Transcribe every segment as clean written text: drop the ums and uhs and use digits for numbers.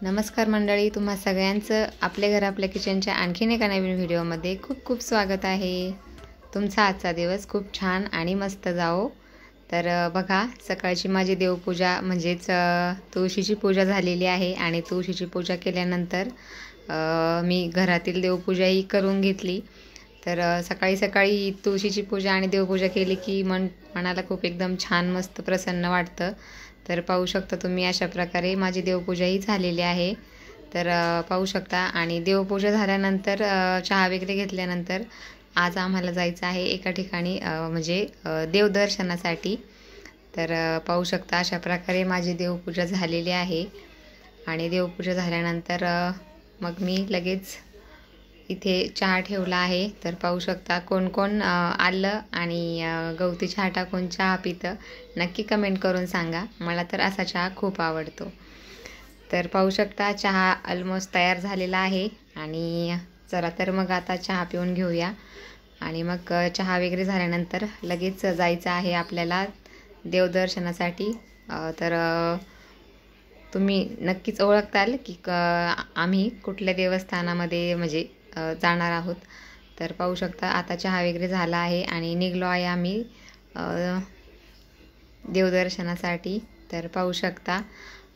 नमस्कार मंडळी, तुम्हा सगळ्यांचं आपल्या घर आपल्या किचनच्या आणखीन एका नवीन व्हिडिओमध्ये खूप खूप स्वागत आहे। तुमचा आजचा दिवस खूप छान आणि मस्त जाओ। तर बघा, सकाळची माझी देवपूजा म्हणजेच तुळशीची पूजा झालेली आहे आणि तुळशीची पूजा केल्यानंतर मी घरातील देवपूजाही करून घेतली। तर सकाळी सकाळी तुळशीची पूजा आणि देवपूजा केली की मनाला खूप एकदम छान मस्त प्रसन्न वाटतं। तर पाहू शकता तुम्ही, अशा प्रकारे माझी देवपूजाही झालेली आहे। तर पाहू शकता, आणि देवपूजा झाल्यानंतर चहा वगैरे घेतल्यानंतर आज आम्हाला जायचं आहे एका ठिकाणी म्हणजे देवदर्शनासाठी। तर पाहू शकता, अशा प्रकारे माझी देवपूजा झालेली आहे। आणि देवपूजा झाल्यानंतर मग मी लगेच इथे चहा ठेवला आहे। तर पाहू शकता, कोण कोण आलं आणि गवती चहा टाकून चहा पितं नक्की कमेंट करून सांगा। मला तर असा चहा खूप आवडतो। तर पाहू शकता, चहा ऑलमोस्ट तयार झालेला आहे आणि चला तर मग आता चहा पिऊन घेऊया। आणि मग चहा वगैरे झाल्यानंतर लगेच जायचं आहे आपल्याला देवदर्शनासाठी। तर तुम्ही नक्कीच ओळखताल की आम्ही कुठल्या देवस्थानामध्ये म्हणजे जाणार आहोत। तर पाहू शकता, आता चहा वगैरे झाला आहे आणि निघलो आहे आम्ही देवदर्शनासाठी। तर पाहू शकता,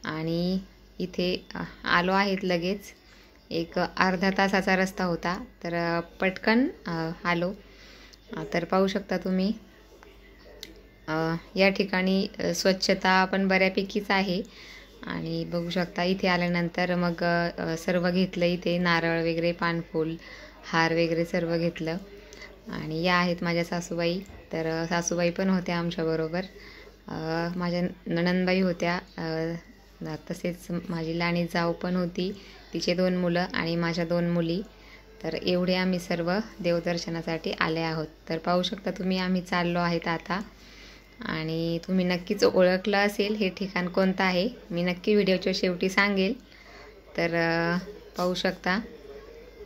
आणि इथे आलो आहेत लगेच। एक अर्धा तासाचा रस्ता होता, तर पटकन आलो। तर पाहू शकता तुम्ही, या ठिकाणी स्वच्छता पण बऱ्यापैकीच आहे। आणि बघू शकता, इथे आल्यानंतर मग सर्व घेतलं, इथे नारळ वगैरे, पानफूल, हार वगैरे सर्व घेतलं। आणि या आहेत माझ्या सासूबाई। तर सासूबाई पण होत्या आमच्याबरोबर, माझ्या नणंदबाई होत्या, तसेच माझी लहानी जाऊ पण होती, तिचे 2 मुलं आणि माझ्या 2 मुली। तर एवढे आम्ही सर्व देवदर्शनासाठी आले आहोत। तर पाहू शकता तुम्ही, आम्ही चाललो आहेत आता। आणि तुम्ही नक्कीच ओळखलं असेल हे ठिकाण कोणतं आहे, मी नक्की व्हिडिओच्या शेवटी सांगेल। तर पाहू शकता,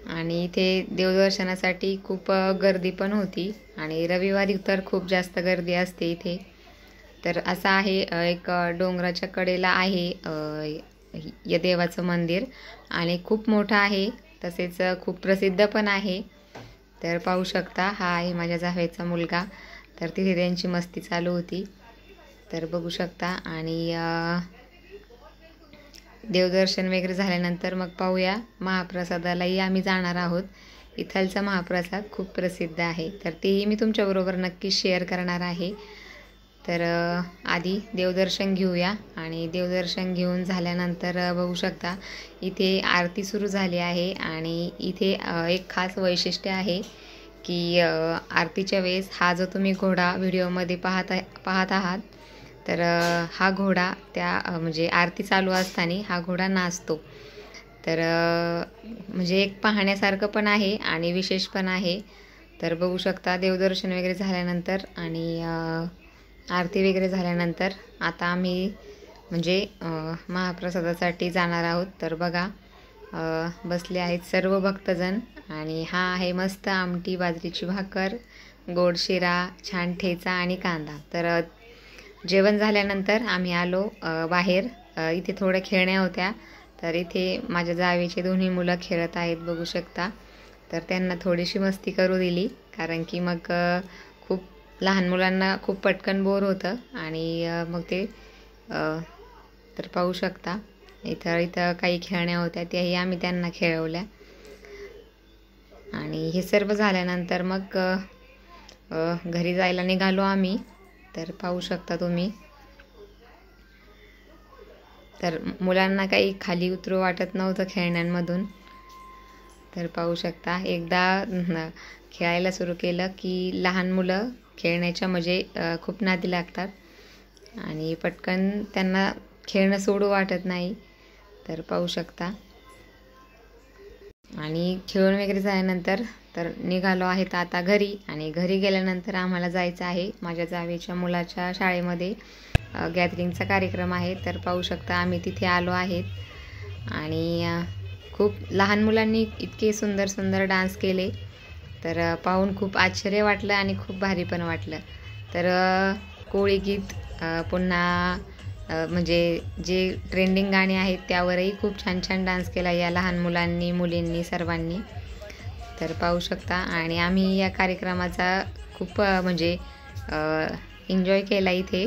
आणि इथे देवदर्शनासाठी खूप गर्दी पण होती आणि रविवारी तर खूप जास्त गर्दी असते इथे। तर असं आहे, एक डोंगराच्या कडेला आहे या देवाचं मंदिर, आणि खूप मोठं आहे, तसेच खूप प्रसिद्ध पण आहे। तर पाहू शकता, हा आहे माझ्या जावेचा मुलगा। तर तिथे त्यांची मस्ती चालू होती, तर बघू शकता। आणि देवदर्शन वगैरे झाल्यानंतर मग पाहूया, महाप्रसादालाही आम्ही जाणार आहोत। इथलचा महाप्रसाद खूप प्रसिद्ध आहे, तर तेही मी तुमच्याबरोबर नक्की शेअर करणार आहे। तर आधी देवदर्शन घेऊया, आणि देवदर्शन घेऊन झाल्यानंतर बघू शकता इथे आरती सुरू झाली आहे। आणि इथे एक खास वैशिष्ट्य आहे की आरतीच्या वेळेस हा जो तुम्ही घोडा व्हिडिओमध्ये पाहत आहात, तर हा घोडा त्या म्हणजे आरती चालू असताना हा घोडा नाचतो। तर म्हणजे एक पाहण्यासारखं पण आहे आणि विशेष पण आहे। तर बघू शकता, देवदर्शन वगैरे झाल्यानंतर आणि आरती वगैरे झाल्यानंतर आता आम्ही म्हणजे महाप्रसादासाठी जाणार आहोत। तर बघा, बसले आहेत सर्व भक्तजण, आणि हा आहे मस्त आमटी, बाजरीची भाकर, गोड शिरा, छान ठेचा आणि कांदा। तर जेवण झाल्यानंतर आम्ही आलो बाहेर। इथे थोड्या खेळण्या होत्या, तर इथे माझ्या जावेचे दोन्ही मुलं खेळत आहेत, बघू शकता। तर त्यांना थोडीशी मस्ती करू दिली, कारण की मग खूप लहान मुलांना खूप पटकन बोर होतं। आणि मग ते तर पाहू शकता, इथं काही खेळण्या होत्या, त्याही आम्ही त्यांना खेळवल्या। आणि हे सर्व झाल्यानंतर मग घरी जायला निघालो आम्ही। तर पाहू शकता तुम्ही, तर मुलांना काही खाली उतरू वाटत नव्हतं खेळण्यांमधून। तर पाहू शकता, एकदा खेळायला सुरू केलं की लहान मुलं खेळण्याच्या म्हणजे खूप नादी लागतात, आणि पटकन त्यांना खेळणं सोडू वाटत नाही। तर पाहू शकता, आणि खेळून वगैरे झाल्यानंतर तर निघालो आहेत आता घरी। आणि घरी गेल्यानंतर आम्हाला जायचं आहे माझ्या जावेच्या मुलाच्या शाळेमध्ये गॅदरिंगचा कार्यक्रम आहे। तर पाहू शकता, आम्ही तिथे आलो आहेत, आणि खूप लहान मुलांनी इतके सुंदर सुंदर डान्स केले, तर पाहून खूप आश्चर्य वाटलं आणि खूप भारी पण वाटलं। तर कोळी गीत, पुन्हा म्हणजे जे ट्रेंडिंग गाणी आहेत त्यावरही खूप छान छान डान्स केला या लहान मुलांनी, मुलींनी, सर्वांनी. तर पाहू शकता. आणि आम्ही या कार्यक्रमाचा खूप म्हणजे एन्जॉय केला इथे,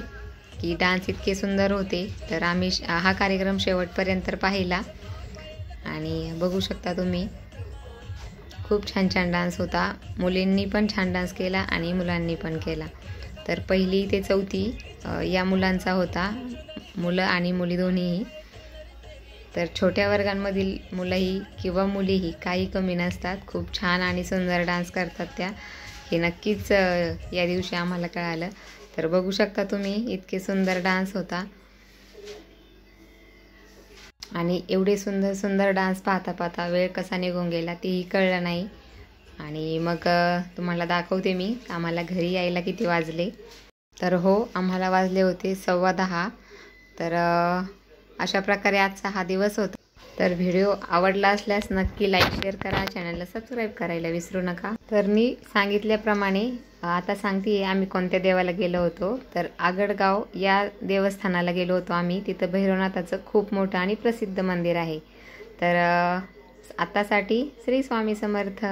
की डान्स इतके सुंदर होते. तर आम्ही हा कार्यक्रम शेवटपर्यंत पाहिला आणि बघू शकता तुम्ही खूप छान छान डान्स होता. मुलींनी पण छान डान्स केला आणि मुलांनी पण केला. तर 1ली ते 4थी या मुलांचा होता, मुलं आणि मुली दोन्हीही. तर छोट्या वर्गांमधील मुलंही किंवा मुलीही काही कमी नसतात, खूप छान आणि सुंदर डान्स करतात त्या. हे नक्कीच या दिवशी आम्हाला कळालं. तर बघू शकता तुम्ही इतके सुंदर डान्स होता आणि एवढे सुंदर सुंदर डान्स पाहता पाहता वेळ कसा निघून गेला तेही कळलं नाही. आणि मग तुम्हाला दाखवते मी आम्हाला घरी यायला किती वाजले. तर हो, आम्हाला वाजले होते 10:15. तर अशा प्रकारे आजचा हा दिवस होता. तर व्हिडिओ आवडला असल्यास नक्की लाईक, शेअर करा, चॅनलला सबस्क्राईब करायला विसरू नका. तर मी सांगितल्याप्रमाणे आता सांगते आम्ही कोणत्या देवाला गेलो होतो. तर आगडगाव या देवस्थानाला गेलो होतो आम्ही. तिथं भैरवनाथाचं खूप मोठं आणि प्रसिद्ध मंदिर आहे. तर आतासाठी श्री स्वामी समर्थ.